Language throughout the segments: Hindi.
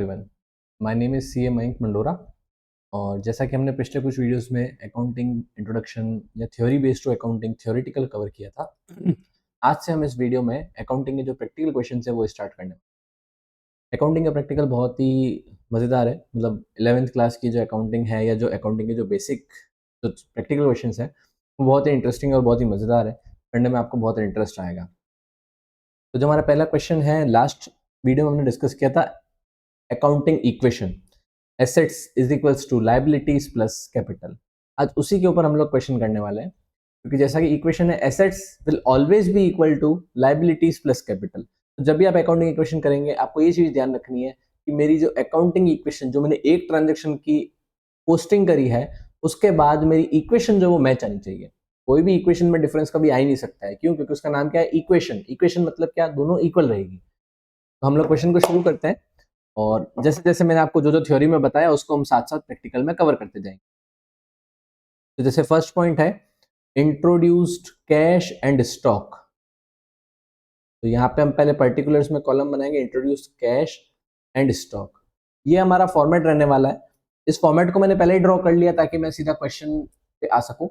Everyone, my name is CA Mayank Mandora. और जैसा कि हमने पिछले कुछ वीडियोस में अकाउंटिंग इंट्रोडक्शन या theory based to accounting theoretical cover किया था। आज से हम इस वीडियो में अकाउंटिंग के जो प्रैक्टिकल क्वेश्चन है वो स्टार्ट करने वाले हैं। अकाउंटिंग का प्रैक्टिकल बहुत ही मज़ेदार है। मतलब 11th क्लास की जो अकाउंटिंग है या जो अकाउंटिंग के जो बेसिक जो प्रैक्टिकल क्वेश्चन है वो बहुत ही इंटरेस्टिंग और बहुत ही मज़ेदार है। पढ़ने में आपको बहुत इंटरेस्ट आएगा। तो जो हमारा पहला क्वेश्चन है, लास्ट वीडियो में हमने डिस्कस किया था accounting equation, assets is equals to liabilities plus capital. आज उसी के ऊपर हम लोग क्वेश्चन करने वाले हैं, क्योंकि जैसा कि इक्वेशन है assets will always be equal to liabilities plus capital. तो जब भी आप अकाउंटिंग इक्वेशन करेंगे आपको ये चीज ध्यान रखनी है कि मेरी जो अकाउंटिंग इक्वेशन, जो मैंने एक ट्रांजेक्शन की पोस्टिंग करी है, उसके बाद मेरी इक्वेशन जो वो मैच आनी चाहिए। कोई भी इक्वेशन में डिफरेंस कभी आ ही नहीं सकता है। क्यों? क्योंकि उसका नाम क्या है, इक्वेशन। इक्वेशन मतलब क्या, दोनों इक्वल रहेगी। तो हम लोग क्वेश्चन को शुरू करते हैं और जैसे जैसे मैंने आपको जो जो थ्योरी में बताया उसको हम साथ साथ प्रैक्टिकल में कवर करते जाएंगे। तो जैसे फर्स्ट पॉइंट है इंट्रोड्यूस्ड कैश एंड स्टॉक। तो यहाँ पे हम पहले पर्टिकुलर्स में कॉलम बनाएंगे, इंट्रोड्यूस्ड कैश एंड स्टॉक। ये हमारा फॉर्मेट रहने वाला है। इस फॉर्मेट को मैंने पहले ही ड्रॉ कर लिया ताकि मैं सीधा क्वेश्चन पे आ सकूं।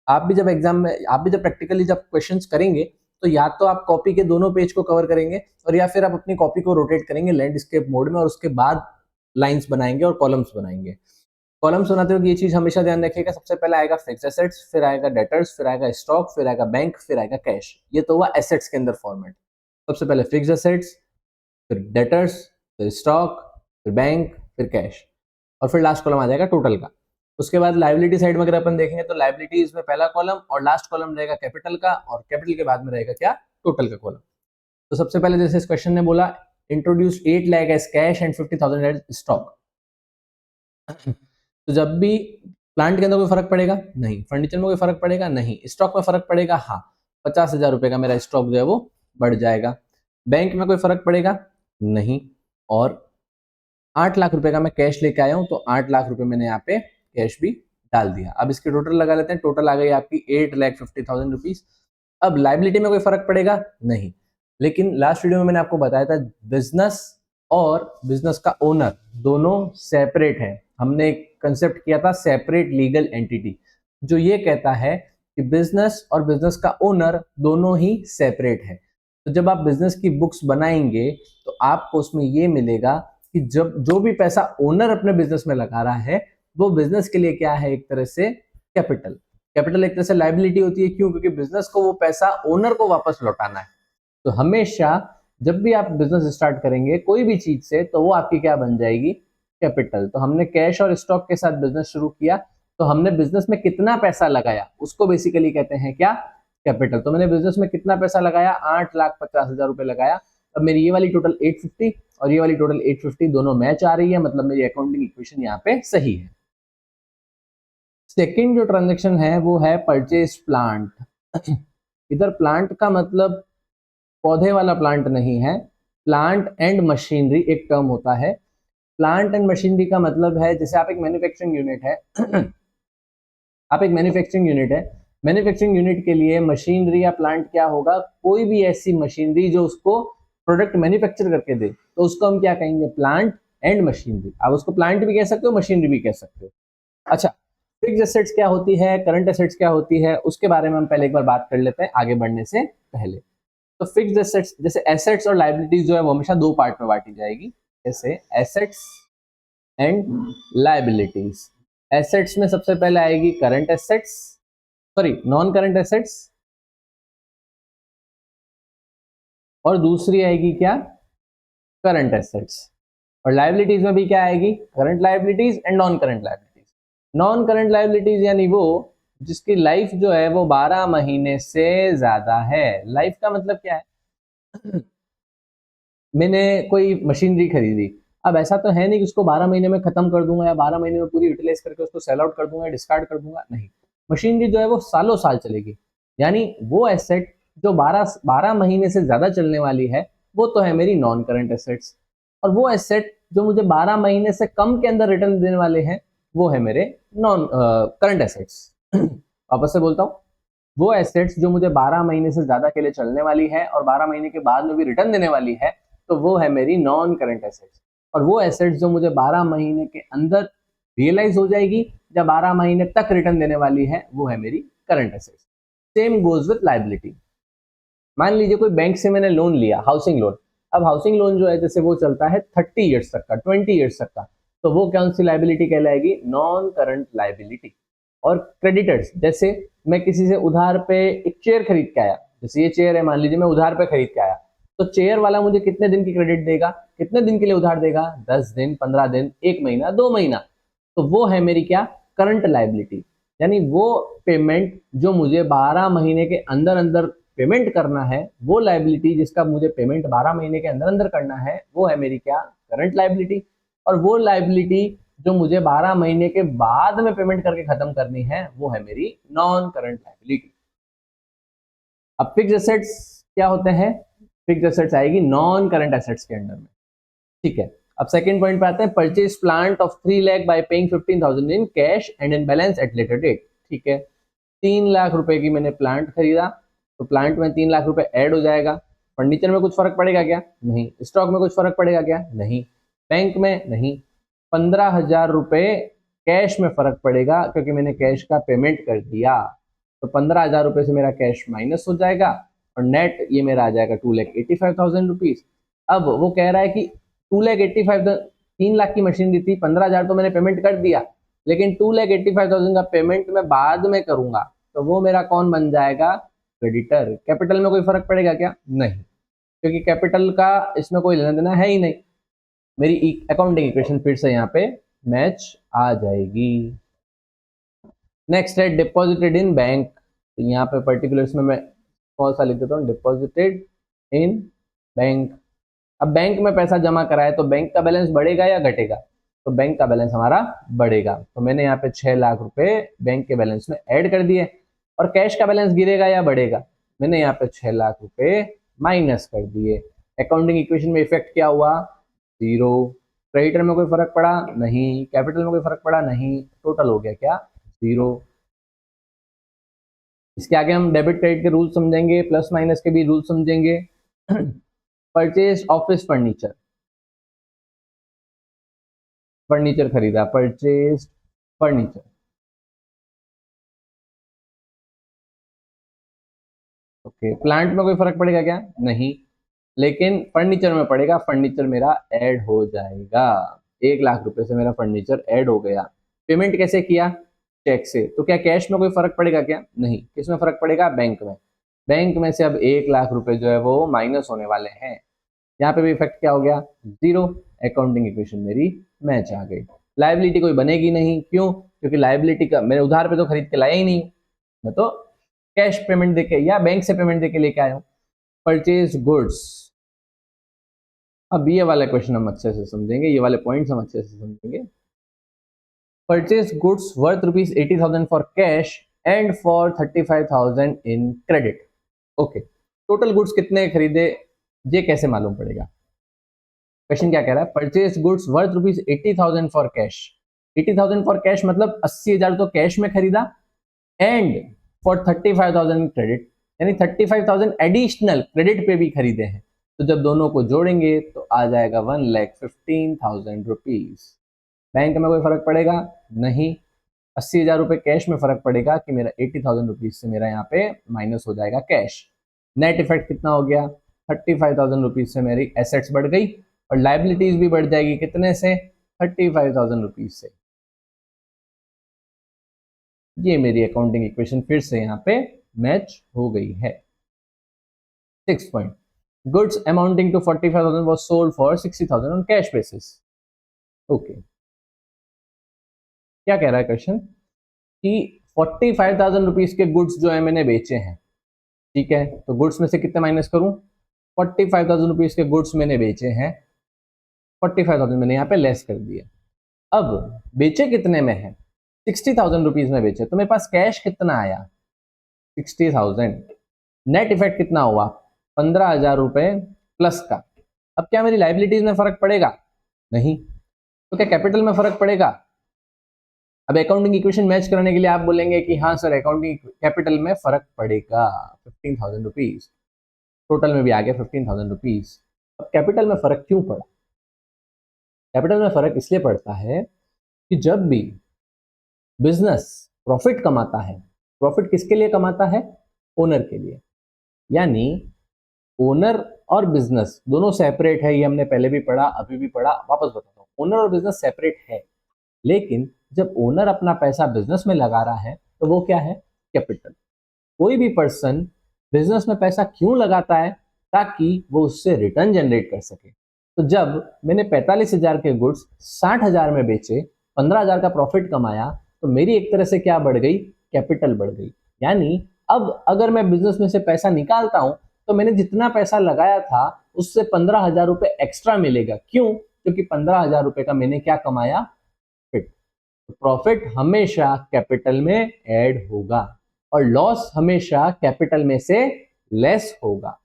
आप भी जब एग्जाम में, आप भी जब प्रैक्टिकली जब क्वेश्चंस करेंगे तो या तो आप कॉपी के दोनों पेज को कवर करेंगे और या फिर आप अपनी कॉपी को रोटेट करेंगे लैंडस्केप मोड में और उसके बाद लाइंस बनाएंगे और कॉलम्स बनाएंगे। कॉलम्स बनाते वक्त ये चीज हमेशा ध्यान रखिएगा, सबसे पहले आएगा फिक्स एसेट्स, फिर आएगा डेटर्स, फिर आएगा स्टॉक, फिर आएगा बैंक, फिर आएगा कैश। ये तो हुआ एसेट्स के अंदर फॉर्मेट। सबसे पहले फिक्स एसेट्स, फिर डेटर्स, फिर स्टॉक, फिर बैंक, फिर कैश, और फिर लास्ट कॉलम आ जाएगा टोटल का। उसके बाद लायबिलिटी साइड में अगर अपन देखेंगे तो लायबिलिटीज में पहला कॉलम और लास्ट कॉलम रहेगा कैपिटल का, और कैपिटल के बाद में रहेगा क्या, टोटल का कॉलम। तो सबसे पहले जैसे इस क्वेश्चन ने बोला introduce 8 lakh as cash and 50,000 as stock. तो जब भी प्लांट के अंदर कोई फर्क पड़ेगा नहीं, फर्नीचर में कोई फर्क पड़ेगा नहीं, स्टॉक में फर्क पड़ेगा हाँ, 50,000 रुपए का मेरा स्टॉक जो है वो बढ़ जाएगा। बैंक में कोई फर्क पड़ेगा नहीं, और 8 लाख रुपए का मैं कैश लेके आया हूं तो 8 लाख रुपए मैंने यहाँ पे कैश भी डाल दिया। अब इसकी टोटल लगा लेते हैं, टोटल आ गई आपकी 8,50,000 रुपीज। अब लाइबिलिटी में कोई फर्क पड़ेगा नहीं, लेकिन लास्ट वीडियो में मैंने आपको बताया था बिजनेस और बिजनेस का ओनर दोनों सेपरेट है। हमने एक कंसेप्ट किया था सेपरेट लीगल एंटिटी, जो ये कहता है कि बिजनेस और बिजनेस का ओनर दोनों ही सेपरेट है। तो जब आप बिजनेस की बुक्स बनाएंगे तो आपको उसमें ये मिलेगा कि जब जो भी पैसा ओनर अपने बिजनेस में लगा रहा है वो बिजनेस के लिए क्या है, एक तरह से कैपिटल। कैपिटल एक तरह से लायबिलिटी होती है। क्यों? क्योंकि बिजनेस को वो पैसा ओनर को वापस लौटाना है। तो हमेशा जब भी आप बिजनेस स्टार्ट करेंगे कोई भी चीज से, तो वो आपकी क्या बन जाएगी, कैपिटल। तो हमने कैश और स्टॉक के साथ बिजनेस शुरू किया, तो हमने बिजनेस में कितना पैसा लगाया उसको बेसिकली कहते हैं क्या, कैपिटल। तो मैंने बिजनेस में कितना पैसा लगाया, 8,50,000 रुपए लगाया। अब मेरी ये वाली टोटल 850 और ये वाली टोटल 850 दोनों मैच आ रही है, मतलब मेरी अकाउंटिंग इक्वेशन यहाँ पे सही है। सेकेंड जो ट्रांजेक्शन है वो है परचेज प्लांट। इधर प्लांट का मतलब पौधे वाला प्लांट नहीं है, प्लांट एंड मशीनरी एक टर्म होता है। प्लांट एंड मशीनरी का मतलब है जैसे आप एक मैन्युफैक्चरिंग यूनिट है आप एक मैन्युफैक्चरिंग यूनिट है, मैन्युफैक्चरिंग यूनिट के लिए मशीनरी या प्लांट क्या होगा, कोई भी ऐसी मशीनरी जो उसको प्रोडक्ट मैन्युफैक्चर करके दे, तो उसको हम क्या कहेंगे, प्लांट एंड मशीनरी। आप उसको प्लांट भी कह सकते हो, मशीनरी भी कह सकते हो। अच्छा, फिक्स एसेट्स क्या होती है, करंट एसेट्स क्या होती है, उसके बारे में हम पहले एक बार बात कर लेते हैं आगे बढ़ने से पहले। तो फिक्स्ड एसेट्स, जैसे एसेट्स और लायबिलिटीज जो है वो हमेशा दो पार्ट में बांटी जाएगी, जैसे एसेट्स एंड लायबिलिटीज। एसेट्स में सबसे पहले आएगी current assets, sorry non current assets, और दूसरी आएगी क्या, करंट एसेट्स। और लायबिलिटीज में भी क्या आएगी, current liabilities and non current liabilities. Non current liabilities यानी वो जिसकी लाइफ जो है वो 12 महीने से ज्यादा है। लाइफ का मतलब क्या है, मैंने कोई मशीनरी खरीदी, अब ऐसा तो है नहीं कि उसको 12 महीने में खत्म कर दूंगा या 12 महीने में पूरी यूटिलाइज करके उसको सेल आउट कर दूंगा या डिस्कार्ड कर दूंगा, नहीं। मशीनरी जो है वो सालों साल चलेगी। यानी वो एसेट जो 12 महीने से ज्यादा चलने वाली है वो तो है मेरी नॉन करंट एसेट्स, और वो एसेट जो मुझे 12 महीने से कम के अंदर रिटर्न देने वाले हैं वो है मेरे नॉन करंट एसेट्स। वापस से बोलता हूँ, वो एसेट्स जो मुझे 12 महीने से ज्यादा के लिए चलने वाली है और 12 महीने के बाद में भी रिटर्न देने वाली है, तो वो है मेरी नॉन करंट एसेट्स। और वो एसेट्स जो मुझे 12 महीने के अंदर रियलाइज हो जाएगी या 12 महीने तक रिटर्न देने वाली है, वो है मेरी current assets. Same goes with liability. मान लीजिए कोई बैंक से मैंने लोन लिया, हाउसिंग लोन। अब हाउसिंग लोन जो है जैसे वो चलता है 30 ईयर्स तक का, 20 ईयर्स तक का, तो वो कौन सी लायबिलिटी कहलाएगी? Non current liability. और क्रेडिटर्स, जैसे मैं किसी से उधार पे एक चेयर खरीद के आया, जैसे ये चेयर है मान लीजिए मैं उधार पे खरीद के आया, तो चेयर वाला मुझे कितने दिन की क्रेडिट देगा, कितने दिन के लिए उधार देगा? 10 दिन, 15 दिन, 1 महीना, 2 महीना। तो वो है मेरी क्या? Current liability. यानी वो पेमेंट जो मुझे 12 महीने के अंदर अंदर पेमेंट करना है, वो लायबिलिटी जिसका मुझे पेमेंट 12 महीने के अंदर अंदर करना है, वो है मेरी क्या? Current liability. और वो लायबिलिटी जो मुझे 12 महीने के बाद में पेमेंट करके खत्म करनी है, वो है मेरी नॉन करंट लायबिलिटी। अब फिक्स्ड एसेट्स क्या होते हैं? फिक्स्ड एसेट्स आएगी नॉन करंट एसेट्स के अंडर में। ठीक है, अब सेकंड पॉइंट पे आते हैं। Purchase plant of 3 lakh by paying 15,000 in cash and in balance at later date. ठीक है, 3 लाख रुपए की मैंने प्लांट खरीदा, तो प्लांट में 3 लाख रुपए ऐड हो जाएगा। फर्नीचर में कुछ फर्क पड़ेगा क्या? नहीं। स्टॉक में कुछ फर्क पड़ेगा क्या? नहीं। बैंक में? नहीं। 15,000 रुपए कैश में फर्क पड़ेगा क्योंकि मैंने कैश का पेमेंट कर दिया, तो 15,000 रुपए से मेरा कैश माइनस हो जाएगा और नेट ये मेरा आ जाएगा 2,85,000 रुपीज। अब वो कह रहा है कि 2,85,000, 3 लाख की मशीन दी थी, 15,000 तो मैंने पेमेंट कर दिया, लेकिन 2,85,000 का पेमेंट मैं बाद में करूंगा, तो वो मेरा कौन बन जाएगा? क्रेडिटर। कैपिटल में कोई फर्क पड़ेगा क्या? नहीं, क्योंकि कैपिटल का इसमें कोई लेना देना है ही नहीं। मेरी अकाउंटिंग इक्वेशन फिर से यहाँ पे मैच आ जाएगी। नेक्स्ट है डिपॉजिटेड इन बैंक। तो यहाँ पे पर्टिकुलर्स में मैं कौन सा लिख देता हूँ? Deposited in bank. अब बैंक में पैसा जमा करा है तो बैंक का बैलेंस बढ़ेगा या घटेगा? तो बैंक का बैलेंस हमारा बढ़ेगा, तो मैंने यहाँ पे 6 लाख रुपए बैंक के बैलेंस में ऐड कर दिए। और कैश का बैलेंस गिरेगा या बढ़ेगा? मैंने यहाँ पे 6 लाख रुपए माइनस कर दिए। अकाउंटिंग इक्वेशन में इफेक्ट क्या हुआ? जीरो। क्रेडिटर में कोई फर्क पड़ा? नहीं। कैपिटल में कोई फर्क पड़ा? नहीं। टोटल हो गया क्या? जीरो। इसके आगे हम डेबिट क्रेडिट के रूल समझेंगे, प्लस माइनस के भी रूल समझेंगे। परचेज ऑफिस फर्नीचर, फर्नीचर खरीदा, परचेज फर्नीचर। ओके, प्लांट में कोई फर्क पड़ेगा क्या? नहीं, लेकिन फर्नीचर में पड़ेगा। फर्नीचर मेरा ऐड हो जाएगा। 1 लाख रुपए से मेरा फर्नीचर ऐड हो गया। पेमेंट कैसे किया? चेक से। तो क्या कैश में कोई फर्क पड़ेगा क्या? नहीं। किस में फर्क पड़ेगा? बैंक में। बैंक में से अब 1 लाख रुपए जो है वो माइनस होने वाले हैं। यहाँ पे भी इफेक्ट क्या हो गया? जीरो। अकाउंटिंग इक्वेशन मेरी मैच आ गई। लायबिलिटी कोई बनेगी नहीं, क्यों? क्योंकि लायबिलिटी का मैंने उधार पे तो खरीद के लाया ही नहीं, मैं तो कैश पेमेंट देके या बैंक से पेमेंट देके लेके आया हूँ। Purchase goods. अब ये वाला क्वेश्चन हम अच्छे से समझेंगे, ये वाले पॉइंट्स हम अच्छे से समझेंगे। Purchase goods worth ₹80,000 for cash and for 35,000 in credit. Okay, total goods कितने खरीदे, ये कैसे मालूम पड़ेगा? क्वेश्चन क्या कह रहा है? Purchase goods worth ₹80,000 for cash. 80,000 for cash मतलब 80,000 तो कैश में खरीदा, एंड फॉर 35,000 क्रेडिट, यानी 35,000 एडिशनल क्रेडिट पे भी खरीदे हैं। तो जब दोनों को जोड़ेंगे तो आ जाएगा 1,15,000 रुपीज। बैंक में कोई फर्क पड़ेगा? नहीं। 80,000 रुपए कैश में फर्क पड़ेगा कि मेरा 80,000 रुपीज से मेरा यहाँ पे माइनस हो जाएगा कैश। नेट इफेक्ट कितना हो गया? 35,000 रुपीज से मेरी एसेट्स बढ़ गई और लाइबिलिटीज भी बढ़ जाएगी। कितने से? 35,000 रुपीज से। ये मेरी अकाउंटिंग इक्वेशन फिर से यहाँ पे मैच हो गई है। 6 point, goods amounting to 45,000 was sold for 60,000 on cash basis. Okay, क्या कह रहा है क्वेश्चन कि 45,000 रुपीज के गुड्स जो है मैंने बेचे हैं। ठीक है, तो गुड्स में से कितने माइनस करूं? 45,000 रुपीज के गुड्स मैंने बेचे हैं, 45,000 मैंने यहाँ पे लेस कर दिए। अब बेचे कितने में है? 60,000 रुपीज में बेचे, तो मेरे पास कैश कितना आया? 60,000। नेट इफेक्ट कितना हुआ? 15,000 रुपए प्लस का। अब क्या मेरी लाइबिलिटीज में फर्क पड़ेगा? नहीं। तो क्या कैपिटल में फर्क पड़ेगा? अब अकाउंटिंग इक्वेशन मैच करने के लिए आप बोलेंगे कि हाँ सर अकाउंटिंग कैपिटल में फर्क पड़ेगा 15,000 रुपीज, टोटल में भी आ गया 15,000 रुपीज। अब कैपिटल में फर्क क्यों पड़ा? कैपिटल में फर्क इसलिए पड़ता है कि जब भी बिजनेस प्रॉफिट कमाता है, प्रॉफिट किसके लिए कमाता है? ओनर के लिए। यानी ओनर और बिजनेस दोनों सेपरेट है, ये हमने पहले भी पढ़ा, अभी भी पढ़ा, वापस बताता हूँ। ओनर और बिजनेस सेपरेट है, लेकिन जब ओनर अपना पैसा बिजनेस में लगा रहा है तो वो क्या है? कैपिटल। कोई भी पर्सन बिजनेस में पैसा क्यों लगाता है? ताकि वो उससे रिटर्न जनरेट कर सके। तो जब मैंने 45,000 के गुड्स 60,000 में बेचे, 15,000 का प्रॉफिट कमाया, तो मेरी एक तरह से क्या बढ़ गई? कैपिटल बढ़ गई। यानी अब अगर मैं बिजनेस में से पैसा निकालता हूं तो मैंने जितना पैसा लगाया था उससे 15,000 रुपए एक्स्ट्रा मिलेगा। क्यों? क्योंकि 15,000 रुपए का मैंने क्या कमाया? प्रॉफिट। प्रॉफिट हमेशा कैपिटल में ऐड होगा और लॉस हमेशा कैपिटल में से लेस होगा।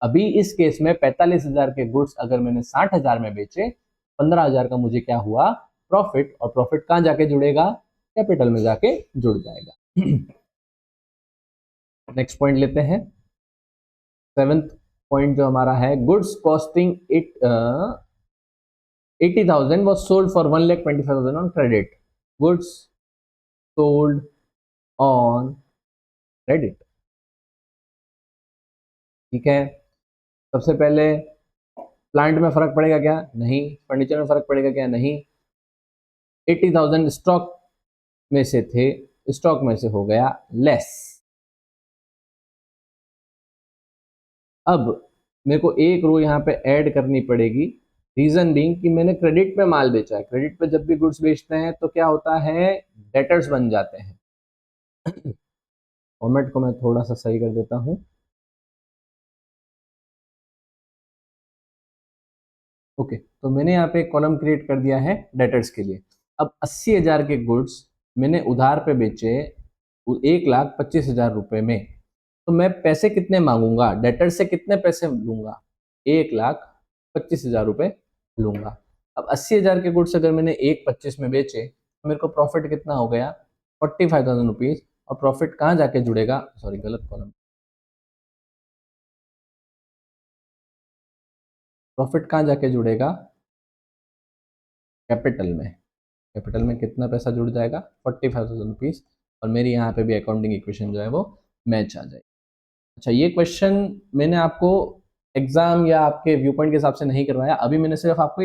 अभी इस केस में 45,000 के गुड्स अगर मैंने 60,000 में बेचे, 15,000 का मुझे क्या हुआ? प्रॉफिट। और प्रॉफिट कहां जाके जुड़ेगा? कैपिटल में जाके जुड़ जाएगा। नेक्स्ट पॉइंट लेते हैं। 7th पॉइंट जो हमारा है, goods costing 80,000 was sold for 1,25,000 on credit. Goods sold on credit. ठीक है। सबसे पहले प्लांट में फर्क पड़ेगा क्या? नहीं। फर्नीचर में फर्क पड़ेगा क्या? नहीं। 80,000 स्टॉक में से थे, स्टॉक में से हो गया लेस। अब मेरे को एक रो यहाँ पे ऐड करनी पड़ेगी। रीजन बीइंग कि मैंने क्रेडिट पे माल बेचा है। क्रेडिट पे जब भी गुड्स बेचते हैं तो क्या होता है? डेटर्स बन जाते हैं। फॉर्मेट को मैं थोड़ा सा सही कर देता हूँ। ओके, तो मैंने यहाँ पे एक कॉलम क्रिएट कर दिया है डेटर्स के लिए। अब 80,000 के गुड्स मैंने उधार पे बेचे 1,25,000 रुपए में, तो मैं पैसे कितने मांगूंगा? डेटर से कितने पैसे लूंगा? 1,25,000 रुपए लूंगा। अब 80,000 के गुड्स अगर मैंने 1,25 में बेचे तो मेरे को प्रॉफिट कितना हो गया? 45,000 रुपीज। और प्रॉफिट कहाँ जाके जुड़ेगा? सॉरी, गलत कॉलम। प्रॉफिट कहाँ जाके जुड़ेगा? कैपिटल में। कैपिटल में कितना पैसा जुड़ जाएगा? 45,000 रुपीज। और मेरी यहाँ पे भी अकाउंटिंग इक्वेशन जो है वो मैच आ जाएगी। अच्छा, ये क्वेश्चन मैंने आपको एग्जाम या आपके व्यू पॉइंट के हिसाब से नहीं करवाया, अभी मैंने सिर्फ आपको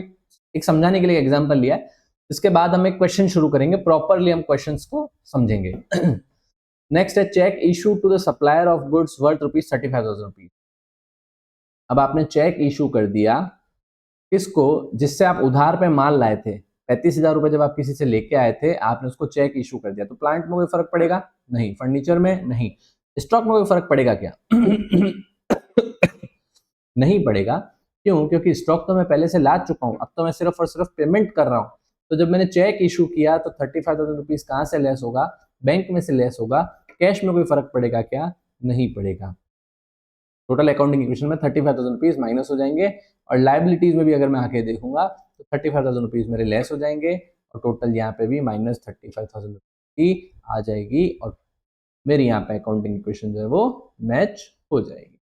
एक समझाने के लिए एग्जाम्पल लिया है। इसके बाद हम एक क्वेश्चन शुरू करेंगे, प्रॉपरली हम क्वेश्चंस को समझेंगे। नेक्स्ट है, cheque issue to the supplier of goods worth ₹35,000। अब आपने चेक इशू कर दिया किसको? जिससे आप उधार पे माल लाए थे। 35,000 रुपए जब आप किसी से लेके आए थे, आपने उसको चेक इशू कर दिया, तो प्लांट में कोई फर्क पड़ेगा? नहीं। फर्नीचर में? नहीं। स्टॉक में कोई फर्क पड़ेगा क्या? नहीं पड़ेगा। क्यों? क्योंकि स्टॉक तो मैं पहले से ला चुका हूं, अब तो मैं सिर्फ और सिर्फ पेमेंट कर रहा हूं। तो जब मैंने चेक इशू किया तो 35,000 रुपीज कहां से लेस होगा? बैंक में से लेस होगा। कैश में कोई फर्क पड़ेगा क्या? नहीं पड़ेगा। टोटल अकाउंटिंग इक्वेशन में 35,000 रुपीज माइनस हो जाएंगे, और लाइबिलिटीज में भी अगर मैं आके देखूंगा तो 35,000 रुपीज मेरे लेस हो जाएंगे, और टोटल यहाँ पे भी माइनस 35,000 रुपीज की आ जाएगी, और मेरी यहाँ पे अकाउंटिंग इक्वेशन जो है वो मैच हो जाएगी।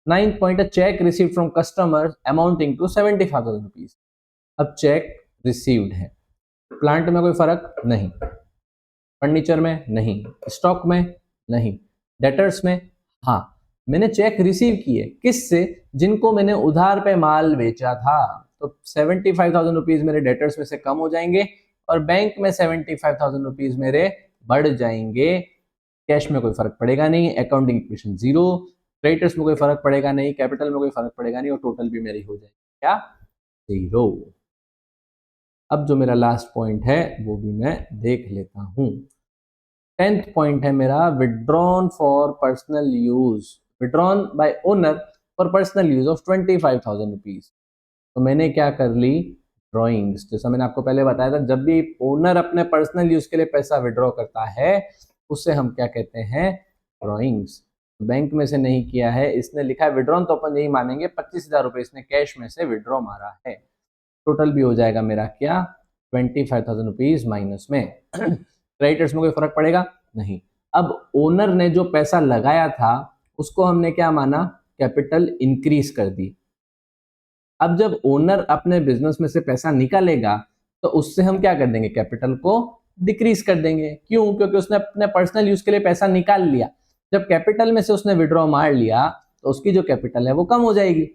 9th पॉइंट है, cheque received from customer amounting to 75,000 rupees. अब चेक रिसीव्ड है, प्लांट में कोई फर्क नहीं, फर्नीचर में नहीं, स्टॉक में नहीं, डेटर्स में हाँ। मैंने चेक रिसीव किए किससे? जिनको मैंने उधार पे माल बेचा था। तो 75,000 रुपीज मेरे डेटर्स में से कम हो जाएंगे, और बैंक में 75,000 रुपीज मेरे बढ़ जाएंगे। कैश में कोई फर्क पड़ेगा नहीं, अकाउंटिंग इक्वेशन जीरो। क्रेडिटर्स में कोई फर्क पड़ेगा नहीं, कैपिटल में कोई फर्क पड़ेगा नहीं, और टोटल भी मेरी हो जाएगी क्या? जीरो। अब जो मेरा लास्ट पॉइंट है वो भी मैं देख लेता हूं। 10th पॉइंट है मेरा, withdrawn for personal use, withdrawn bye owner for personal use of 25,000 rupees. तो मैंने क्या कर ली? ड्रॉइंग्स। जैसा मैंने आपको पहले बताया था, जब भी ओनर अपने पर्सनल यूज के लिए पैसा विड्रॉ करता है उससे हम क्या कहते हैं? ड्रॉइंग्स। बैंक में से नहीं किया है, इसने लिखा है विड्रॉन, तो अपन यही मानेंगे 25,000 रुपए इसने कैश में से विड्रॉ मारा है। टोटल भी हो जाएगा मेरा क्या? 25,000 रुपीज माइनस में। क्रेडिटर्स में कोई फर्क पड़ेगा नहीं। अब ओनर ने जो पैसा लगाया था उसको हमने क्या माना? कैपिटल इंक्रीज कर दी। अब जब ओनर अपने बिजनेस में से पैसा निकालेगा तो उससे हम क्या कर देंगे, कैपिटल को डिक्रीज कर देंगे। क्यों? क्योंकि उसने अपने पर्सनल यूज के लिए पैसा निकाल लिया। जब कैपिटल में से उसने विड्रॉ मार लिया तो उसकी जो कैपिटल है वो कम हो जाएगी।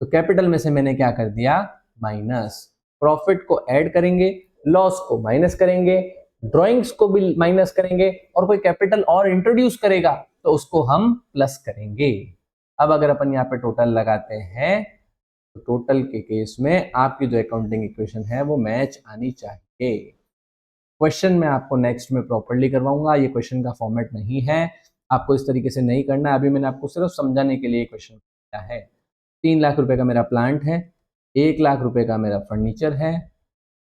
तो कैपिटल में से मैंने क्या कर दिया, माइनस। प्रॉफिट को ऐड करेंगे, लॉस को माइनस करेंगे, ड्रॉइंग्स को भी माइनस करेंगे, और कोई कैपिटल और इंट्रोड्यूस करेगा तो उसको हम प्लस करेंगे। अब अगर अपन यहाँ पे टोटल लगाते हैं तो टोटल के केस में आपकी जो अकाउंटिंग इक्वेशन है वो मैच आनी चाहिए। क्वेश्चन मैं आपको नेक्स्ट में प्रॉपर्ली करवाऊंगा, ये क्वेश्चन का फॉर्मेट नहीं है, आपको इस तरीके से नहीं करना है। अभी मैंने आपको सिर्फ समझाने के लिए क्वेश्चन किया है। 3 लाख रुपए का मेरा प्लांट है, 1 लाख रुपए का मेरा फर्नीचर है,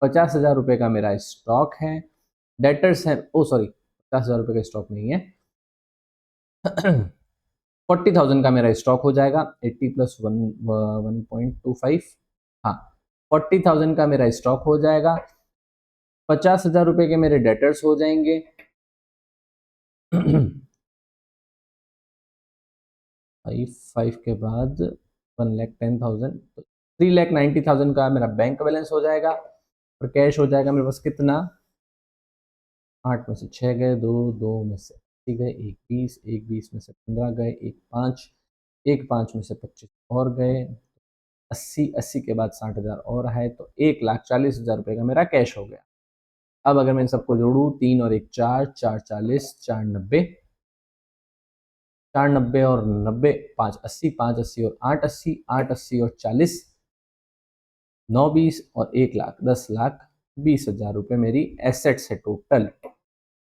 50,000 रुपए का मेरा स्टॉक है, डेटर्स है, ओ सॉरी 50,000 रुपए का स्टॉक नहीं है 40,000 का मेरा स्टॉक हो जाएगा, 80 प्लस 1.25, हाँ 40,000 का मेरा स्टॉक हो जाएगा, 50,000 रुपए के मेरे डेटर्स हो जाएंगे 5 के बाद 1,10,000, 3,90,000 का मेरा बैंक बैलेंस हो जाएगा, और कैश हो जाएगा मेरे पास कितना, 8 में से 6 गए, 2 2 में से 80 गए, 1 20, 1 20 में से 15 गए, 1 5, 1 5 में से 25 और गए, 80 80 के बाद 60,000 और है, तो 1,40,000 रुपए का मेरा कैश हो गया। अब अगर मैं इन सबको जोड़ू, 3 और 1 4, 4 40, 4 90, 4 90 और 90, 5 80, 5 80 और 8 80, 8 80 और 40, 9 20 और 1 लाख, 10,20,000 रुपए मेरी एसेट्स है टोटल।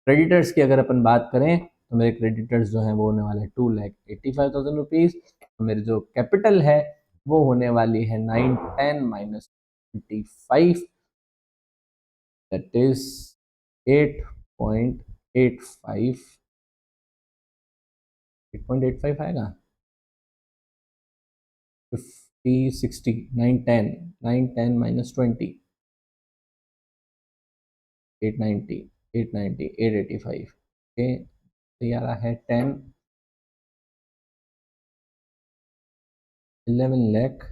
क्रेडिटर्स की अगर अपन बात करें तो मेरे क्रेडिटर्स जो हैं वो होने वाले हैं 2,85,000 रुपीज़। तो मेरी जो कैपिटल है वो होने वाली है 9 10 माइनस 25, दैट इज 8.85, 8.85 आएगा, 50 60 9 10, 9 10 माइनस 20, 890, 890, 885, ओके। तो ये आ रहा है 10 11 लाख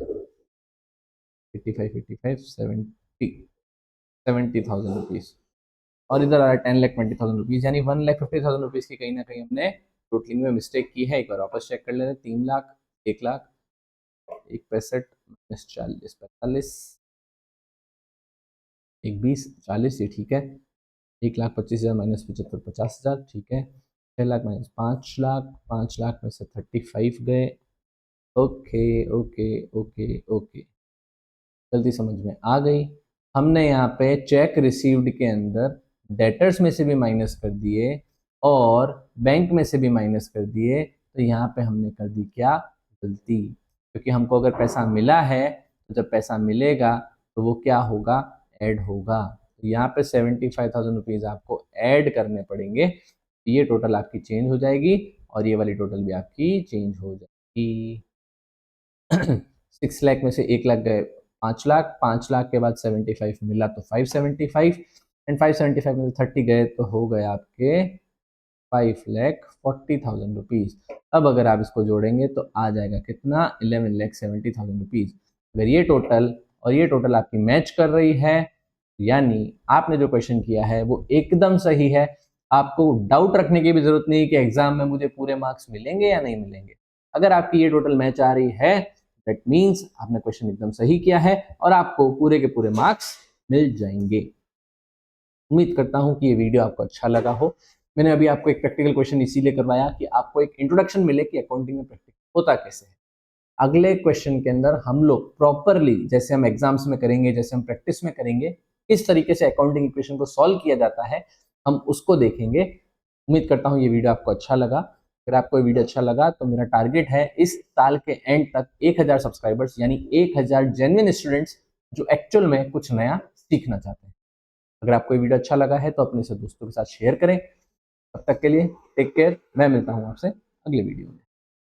85 85 70 70,000 रुपीज़, और इधर आ रहा है 10,20,000 रुपीज़, यानी 1,50,000 रुपीज़ की कहीं ना कहीं हमने टोटलिंग में मिस्टेक की है। एक बार वापस चेक कर लेते हैं। 3 लाख, 1 लाख, 1 65 माइनस 40 45, 1 20 40, ये ठीक है। 1,25,000 माइनस 75 50,000, ठीक है। 6 लाख माइनस 5 लाख, 5 लाख में से 35 गए, ओके ओके ओके ओके, गलती समझ में आ गई। हमने यहाँ पे चेक रिसीव्ड के अंदर डेटर्स में से भी माइनस कर दिए और बैंक में से भी माइनस कर दिए, तो यहाँ पे हमने कर दी क्या, गलती। क्योंकि हमको अगर पैसा मिला है तो जब पैसा मिलेगा तो वो क्या होगा, ऐड होगा। तो यहाँ पे 75,000 रुपीज़ आपको ऐड करने पड़ेंगे। ये टोटल आपकी चेंज हो जाएगी और ये वाली टोटल भी आपकी चेंज हो जाएगी। 6 लाख में से 1 लाख गए, 5 लाख, 5 लाख के बाद 75 मिला तो 575, एंड 575 में से 30 गए तो हो गए आपके 5,40,000 रुपीज़। अब अगर आप इसको जोड़ेंगे तो आ जाएगा कितना, 11,70,000 रुपीज़। अगर ये टोटल और ये टोटल आपकी मैच कर रही है, यानी आपने जो क्वेश्चन किया है वो एकदम सही है। आपको डाउट रखने की भी जरूरत नहीं कि एग्जाम में मुझे पूरे मार्क्स मिलेंगे या नहीं मिलेंगे। अगर आपकी ये टोटल मैच आ रही है, दैट मीन्स आपने क्वेश्चन एकदम सही किया है और आपको पूरे के पूरे मार्क्स मिल जाएंगे। उम्मीद करता हूं कि ये वीडियो आपको अच्छा लगा हो। मैंने अभी आपको एक प्रैक्टिकल क्वेश्चन इसीलिए करवाया कि आपको एक इंट्रोडक्शन मिले कि अकाउंटिंग में प्रैक्टिकल होता कैसे है। अगले क्वेश्चन के अंदर हम लोग प्रॉपरली, जैसे हम एग्जाम्स में करेंगे, जैसे हम प्रैक्टिस में करेंगे, किस तरीके से अकाउंटिंग इक्वेशन को सॉल्व किया जाता है, हम उसको देखेंगे। उम्मीद करता हूँ ये वीडियो आपको अच्छा लगा। अगर आपको ये वीडियो अच्छा लगा तो मेरा टारगेट है इस साल के एंड तक 1,000 सब्सक्राइबर्स, यानी 1,000 जेन्युइन स्टूडेंट्स जो एक्चुअल में कुछ नया सीखना चाहते हैं। अगर आपको ये वीडियो अच्छा लगा है तो अपने से दोस्तों के साथ शेयर करें। तब तक के लिए टेक केयर, मैं मिलता हूँ आपसे अगले वीडियो में।